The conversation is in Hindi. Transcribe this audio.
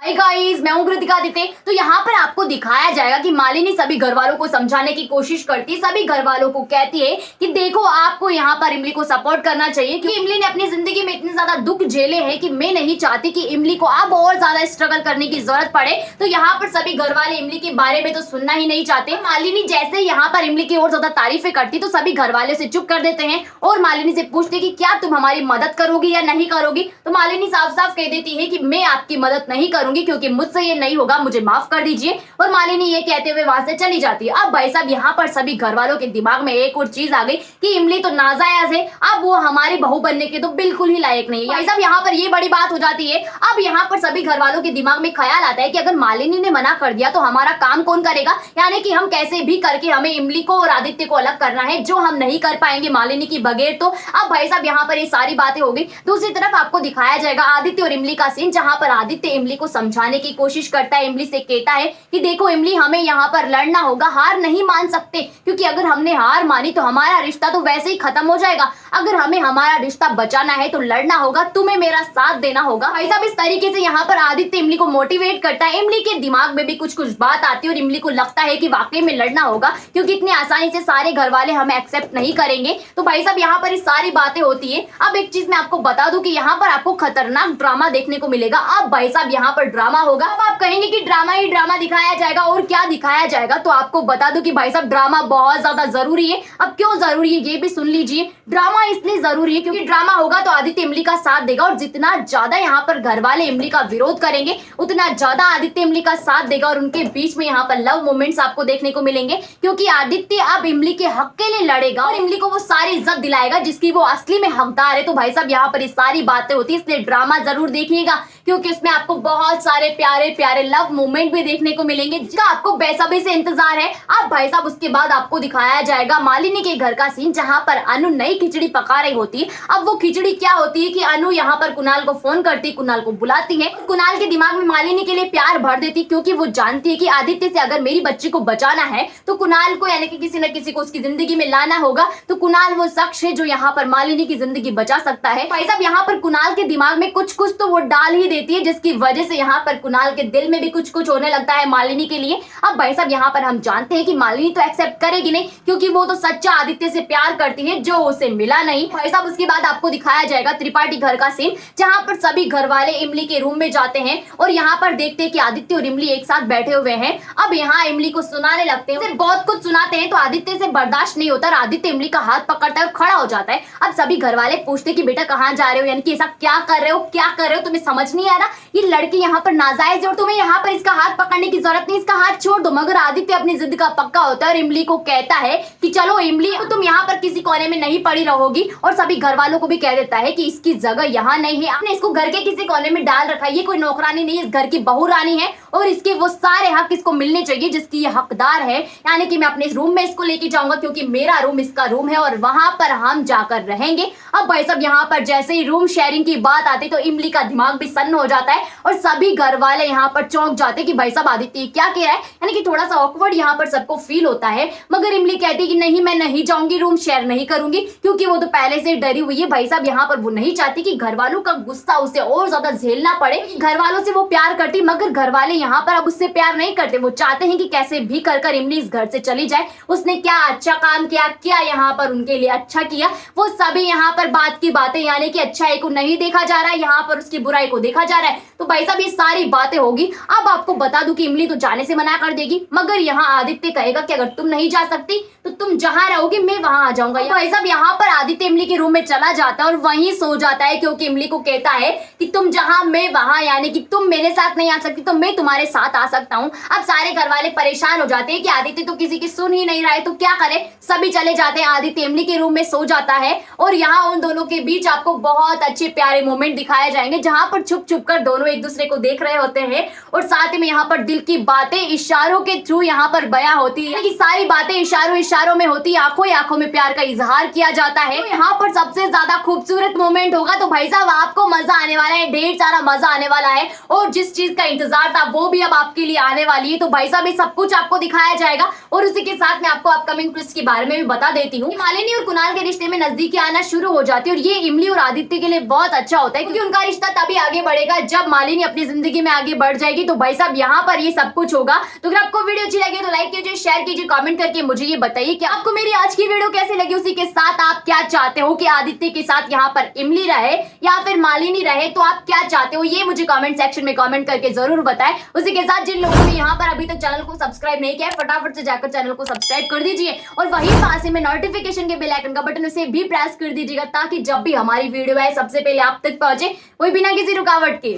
हाय गाइस, मैं हूं कृतिका आदित्य। तो यहाँ पर आपको दिखाया जाएगा कि मालिनी सभी घर वालों को समझाने की कोशिश करती है, सभी घर वालों को कहती है कि देखो आपको यहाँ पर इमली को सपोर्ट करना चाहिए, क्योंकि इमली ने अपनी जिंदगी में इतने ज्यादा दुख झेले हैं कि मैं नहीं चाहती कि इमली को अब और ज्यादा स्ट्रगल करने की जरूरत पड़े। तो यहाँ पर सभी घर वाले इमली के बारे में तो सुनना ही नहीं चाहते। मालिनी जैसे यहाँ पर इमली की और ज्यादा तारीफें करती तो सभी घर वाले से चुप कर देते हैं और मालिनी से पूछते कि क्या तुम हमारी मदद करोगी या नहीं करोगी। तो मालिनी साफ साफ कह देती है कि मैं आपकी मदद नहीं करूंगी, क्योंकि मुझसे ये नहीं होगा, मुझे माफ कर दीजिए। और मालिनी ये कहते हुए वहां से चली जाती है। अब भाई साहब यहाँ पर सभी घर वालों के दिमाग में एक और चीज आ गई कि इमली तो नाजायज है, अब वो हमारी बहू बनने के तो बिल्कुल ही लायक नहीं है। भाई साहब यहाँ पर ये बड़ी बात हो जाती है। अब यहाँ पर सभी घर वालों के दिमाग में ख्याल आता है कि अगर मालिनी ने मना कर दिया तो हमारा काम कौन करेगा, यानी कि हम कैसे भी करके हमें इमली को और आदित्य को अलग करना है, जो हम नहीं कर पाएंगे मालिनी की बगैर। तो अब भाई साहब यहाँ पर ये सारी बातें हो गई। दूसरी तरफ आपको दिखाया जाएगा आदित्य और इमली का सीन, जहां पर आदित्य इमली को समझाने की कोशिश करता है, इमली से कहता है कि देखो इमली, हमें यहाँ पर लड़ना होगा, हार नहीं मान सकते, क्योंकि अगर हमने हार मानी तो हमारा रिश्ता तो वैसे ही खत्म हो जाएगा। अगर हमें हमारा रिश्ता बचाना है तो लड़ना होगा, तुम्हें मेरा साथ देना होगा। भाई साहब इस तरीके से यहाँ पर आदित्य इमली को मोटिवेट करता है। इमली के दिमाग में भी कुछ कुछ बात आती है और इमली को लगता है कि वाकई में लड़ना होगा, क्योंकि इतनी आसानी से सारे घर वाले हमें एक्सेप्ट नहीं करेंगे। तो भाई साहब यहाँ पर सारी बातें होती है। अब एक चीज मैं आपको बता दूं कि यहाँ पर आपको खतरनाक ड्रामा देखने को मिलेगा। अब भाई साहब यहाँ पर ड्रामा होगा। अब आप कहेंगे कि ड्रामा ही ड्रामा दिखाया जाएगा, और क्या दिखाया जाएगा, तो आपको बता दूं कि भाई साहब ड्रामा बहुत ज्यादा जरूरी है। अब क्यों जरूरी है ये भी सुन लीजिए। ड्रामा इसलिए जरूरी है क्योंकि ड्रामा होगा तो आदित्य इमली का साथ देगा, और जितना ज्यादा यहाँ पर घर वाले इमली का विरोध करेंगे उतना ज्यादा आदित्य इमली का साथ देगा, और उनके बीच में यहाँ पर लव मोमेंट्स आपको देखने को मिलेंगे, क्योंकि आदित्य अब इमली के हक के लिए लड़ेगा और इमली को वो सारी इज्जत दिलाएगा जिसकी वो असली में हकदार है। तो भाई साहब यहाँ पर ये सारी बातें होती है, इसलिए ड्रामा जरूर देखिएगा, क्योंकि इसमें आपको बहुत सारे प्यारे प्यारे लव मोमेंट भी देखने को मिलेंगे, जिसका आपको बेसब्री से इंतजार है। अब भाई साहब उसके बाद आपको दिखाया जाएगा मालिनी के घर का सीन, जहां पर अनु नई खिचड़ी पका रही होती है। अब वो खिचड़ी क्या होती है कि अनु यहाँ पर कुणाल को फोन करती, कुणाल को बुलाती है। कुणाल के दिमाग में मालिनी के लिए प्यार भर देती, क्योंकि वो जानती है कि आदित्य से अगर मेरी बच्ची को बचाना है तो कुणाल को, यानी कि किसी न किसी को उसकी जिंदगी में लाना होगा। तो कुणाल वो शख्स है जो यहाँ पर मालिनी की जिंदगी बचा सकता है। भाई साहब यहाँ पर कुणाल के दिमाग में कुछ कुछ तो वो डाल ही देती है, जिसकी वजह से यहाँ पर कुणाल के दिल में भी कुछ कुछ होने लगता है मालिनी के लिए। अब भाई साहब यहाँ पर हम जानते हैं कि मालिनी तो एक्सेप्ट करेगी नहीं, क्योंकि वो तो सच्चा आदित्य से प्यार करती है जो उसे मिला नहीं। भाई साहब उसके बाद आपको दिखाया जाएगा त्रिपाठी घर का सीन, जहां पर सभी घर वाले इमली के रूम में जाते हैं और यहाँ पर देखते हैं कि आदित्य और इमली एक साथ बैठे हुए हैं। अब यहाँ इमली को सुनाने लगते हैं, बहुत कुछ सुनाते हैं, तो आदित्य से बर्दाश्त नहीं होता, आदित्य इमली का हाथ पकड़ता है और खड़ा हो जाता है। अब सभी घर वाले पूछते कि बेटा कहाँ जा रहे हो, यानी कि ऐसा क्या कर रहे हो, क्या कर रहे हो, तुम्हें समझ नहीं आ रहा, ये लड़की यहाँ पर नाजायज है और तुम्हें यहाँ पर इसका हाथ पकड़ने की जरूरत नहीं, इसका हाथ छोड़ दो। मगर आदित्य अपनी जिद का पक्का होता है और इमली को कहता है कि चलो इमली, तो तुम यहाँ पर किसी कोने में नहीं पड़ी रहोगी, और सभी घर वालों को भी कह देता है कि इसकी जगह यहाँ नहीं है, आपने इसको घर के किसी कोने में डाल रखा है, ये कोई नौकरानी नहीं, इस घर की बहू रानी है, और इसके वो सारे हक इसको मिलने चाहिए जिसकी ये हकदार है। यानी कि मैं अपने रूम में इसको लेके जाऊंगा, क्योंकि मेरा रूम इसका रूम है और वहां पर हम जाकर रहेंगे। अब भाई साहब यहाँ पर जैसे ही रूम शेयरिंग की बात आती तो इमली का दिमाग भी सन्न हो जाता है और सभी घर वाले यहाँ पर चौंक जाते कि भाई साहब आदित्य क्या कह रहा है, यानी कि थोड़ा सा ऑकवर्ड यहाँ पर सबको फील होता है। मगर इमली कहती कि नहीं, मैं नहीं जाऊंगी, रूम शेयर नहीं करूंगी, क्योंकि वो तो पहले से डरी हुई है। भाई साहब यहाँ पर वो नहीं चाहती कि घर वालों का गुस्सा उसे और ज्यादा झेलना पड़े। घर वालों से वो प्यार करती, मगर घर वाले यहाँ पर अब उससे प्यार नहीं करते, वो चाहते हैं कि कैसे भी कर इमली इस घर से चली जाए। उसने क्या अच्छा काम किया, क्या यहाँ पर उनके लिए अच्छा किया, वो सभी यहाँ पर बात की बातें, यानी कि अच्छाई को नहीं देखा जा रहा है, यहाँ पर उसकी बुराई को देखा जा रहा है। तो भाई साहब ये सारी बातें होगी। अब आपको बता दूं कि इमली तो जाने से मना कर देगी, मगर यहाँ आदित्य कहेगा कि अगर तुम नहीं जा सकती तो तुम जहां रहोगे मैं वहां आ जाऊंगा। भाई साहब यहाँ पर आदित्य इमली के रूम में चला जाता है और वहीं सो जाता है, क्योंकि इमली को कहता है कि तुम जहां मैं वहां, यानी कि तुम मेरे साथ नहीं आ सकती तो मैं तुम्हारे साथ आ सकता हूँ। अब सारे घर वाले परेशान हो जाते हैं कि आदित्य तो किसी की सुन ही नहीं रहा है, तो क्या करे, सभी चले जाते हैं। आदित्य इमली के रूम में सो जाता है और यहाँ उन दोनों के बीच आपको बहुत अच्छे प्यारे मोमेंट दिखाए जाएंगे, जहां पर छुप छुप कर दोनों एक दूसरे को देख रहे होते हैं, और साथ में यहाँ पर दिल की बातें इशारों के थ्रू यहाँ पर बयां होती है, कि सारी बातें इशारों में होती है, आंखों में प्यार का इजहार किया जाता है। तो यहाँ पर सबसे ज्यादा खूबसूरत मोमेंट होगा, तो भाई साहब आपको मजा आने वाला है, ढेर सारा मजा आने वाला है, और जिस चीज का इंतजार था वो वो भी अब आपके लिए आने वाली है। तो भाई साहब ये सब कुछ आपको दिखाया जाएगा और उसी के साथ मैं आपको अपकमिंग ट्विस्ट के बारे में भी बता देती हूँ। मालिनी और कुणाल के रिश्ते में नजदीकी आना शुरू हो जाती है और ये इमली और आदित्य के लिए बहुत अच्छा होता है, क्योंकि उनका रिश्ता तभी आगे बढ़ेगा जब मालिनी अपनी जिंदगी में आगे बढ़ जाएगी। तो भाई साहब यहाँ पर ये सब कुछ होगा। तो अगर आपको वीडियो अच्छी लगी तो लाइक कीजिए, शेयर कीजिए, कमेंट करके मुझे ये बताइए कि आपको मेरी आज की वीडियो कैसी लगी। उसी के साथ आप क्या चाहते हो कि आदित्य के साथ यहाँ पर इमली रहे या फिर मालिनी रहे, तो आप क्या चाहते हो ये मुझे कमेंट सेक्शन में कमेंट करके जरूर बताएं। उसी के साथ जिन लोगों ने यहाँ पर अभी तक चैनल को सब्सक्राइब नहीं किया है, फटाफट से जाकर चैनल को सब्सक्राइब कर दीजिए और वहीं पास में नोटिफिकेशन के बेल आइकन का बटन उसे भी प्रेस कर दीजिएगा, ताकि जब भी हमारी वीडियो है सबसे पहले आप तक पहुंचे, कोई बिना किसी रुकावट के।